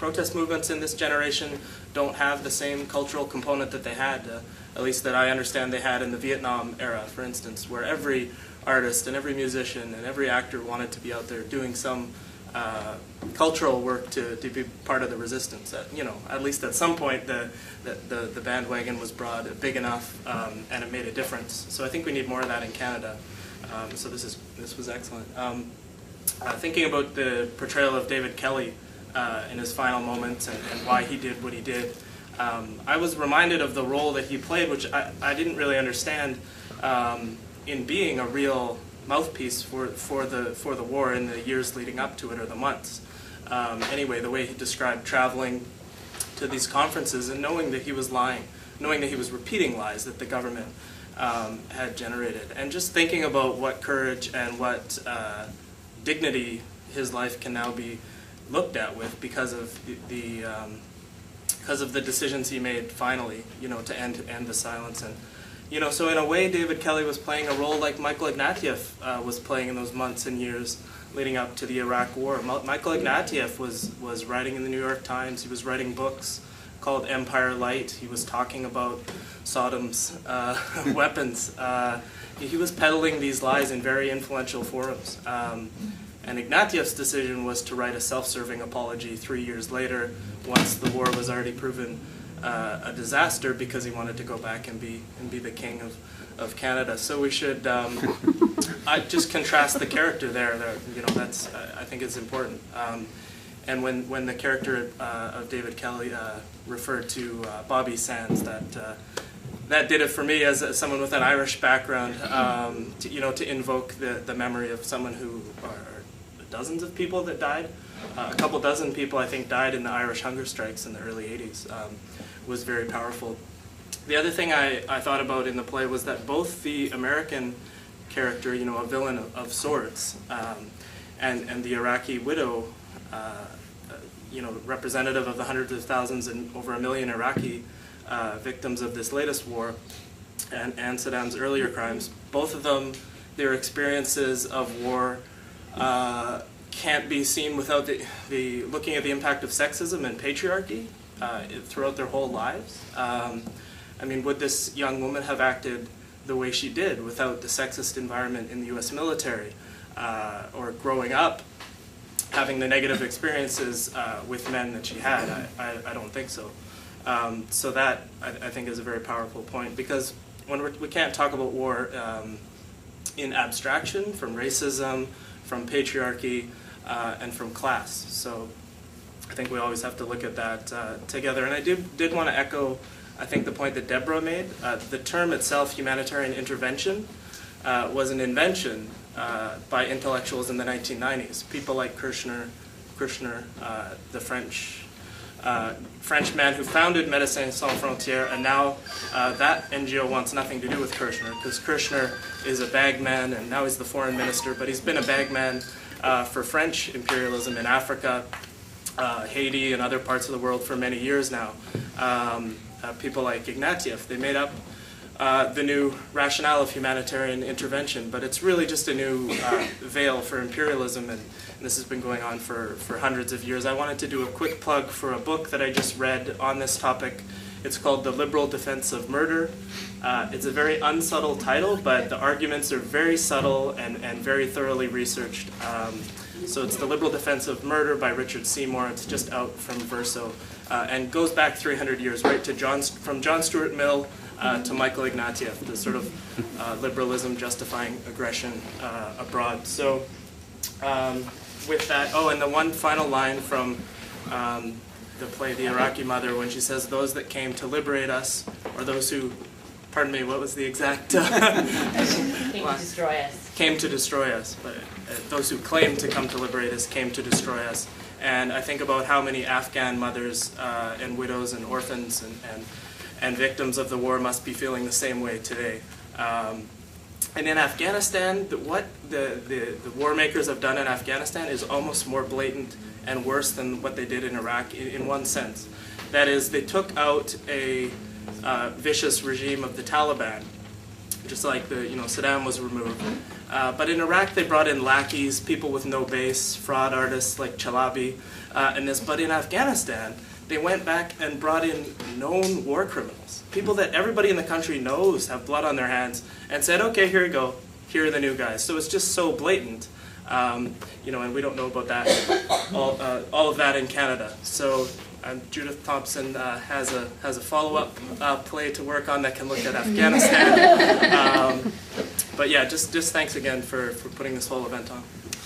protest movements in this generation don't have the same cultural component that they had, at least that I understand they had in the Vietnam era, for instance, where every artist and every musician and every actor wanted to be out there doing some cultural work to be part of the resistance. At least at some point the bandwagon was big enough and it made a difference. So I think we need more of that in Canada. So this was excellent. Thinking about the portrayal of David Kelly in his final moments and why he did what he did, I was reminded of the role that he played, which I didn't really understand, in being a real mouthpiece for the war in the years leading up to it, or the months. Anyway, the way he described traveling to these conferences and knowing that he was lying, knowing that he was repeating lies that the government had generated, and just thinking about what courage and what dignity his life can now be looked at with because of the decisions he made finally, to end the silence. And so in a way, David Kelly was playing a role like Michael Ignatieff was playing in those months and years leading up to the Iraq War. Michael Ignatieff was writing in the New York Times. He was writing books called Empire Light. He was talking about Saddam's weapons. He was peddling these lies in very influential forums. And Ignatieff's decision was to write a self-serving apology 3 years later, once the war was already proven a disaster, because he wanted to go back and be the king of Canada. So we should I just contrast the character there. That's I think it's important. And when the character of David Kelly referred to Bobby Sands, that did it for me as someone with an Irish background. To invoke the memory of someone who dozens of people that died. A couple dozen people, I think, died in the Irish hunger strikes in the early 80s. Was very powerful. The other thing I thought about in the play was that both the American character, a villain of sorts, and the Iraqi widow, representative of the hundreds of thousands and over 1 million Iraqi victims of this latest war and Saddam's earlier crimes, both of them, their experiences of war can't be seen without the looking at the impact of sexism and patriarchy throughout their whole lives. Would this young woman have acted the way she did without the sexist environment in the U.S. military, or growing up having the negative experiences with men that she had? I don't think so. So that, I think, is a very powerful point, because when we can't talk about war in abstraction, from racism, from patriarchy, and from class. So I think we always have to look at that together. And I did want to echo, I think, the point that Deborah made. The term itself, humanitarian intervention, was an invention by intellectuals in the 1990s. People like Kirchner, the French man who founded Médecins Sans Frontières, and now that NGO wants nothing to do with Kirchner, because Kirchner is a bagman, and now he's the foreign minister, but he's been a bagman for French imperialism in Africa, Haiti, and other parts of the world for many years now. People like Ignatieff, they made up the new rationale of humanitarian intervention, but it's really just a new veil for imperialism, and this has been going on for hundreds of years. I wanted to do a quick plug for a book that I just read on this topic. It's called The Liberal Defense of Murder. It's a very unsubtle title, but the arguments are very subtle and very thoroughly researched. So it's The Liberal Defense of Murder by Richard Seymour. It's just out from Verso, and goes back 300 years, right to from John Stuart Mill to Michael Ignatieff, the sort of liberalism justifying aggression abroad. So with that, and the one final line from the play The Iraqi Mother, when she says, "Those that came to liberate us," or those who, pardon me, what was the exact? Came to destroy us. Came to destroy us, but those who claimed to come to liberate us came to destroy us. And I think about how many Afghan mothers and widows and orphans and victims of the war must be feeling the same way today. And in Afghanistan, what the war makers have done in Afghanistan is almost more blatant and worse than what they did in Iraq in one sense. That is, they took out a vicious regime of the Taliban, just like Saddam was removed. But in Iraq, they brought in lackeys, people with no base, fraud artists like Chalabi, and this. But in Afghanistan, they went back and brought in known war criminals, people that everybody in the country knows have blood on their hands, and said, okay, here you go, here are the new guys. So it's just so blatant, you know, and we don't know about that, all of that in Canada. So Judith Thompson has a follow-up play to work on that can look at Afghanistan. But yeah, just thanks again for putting this whole event on.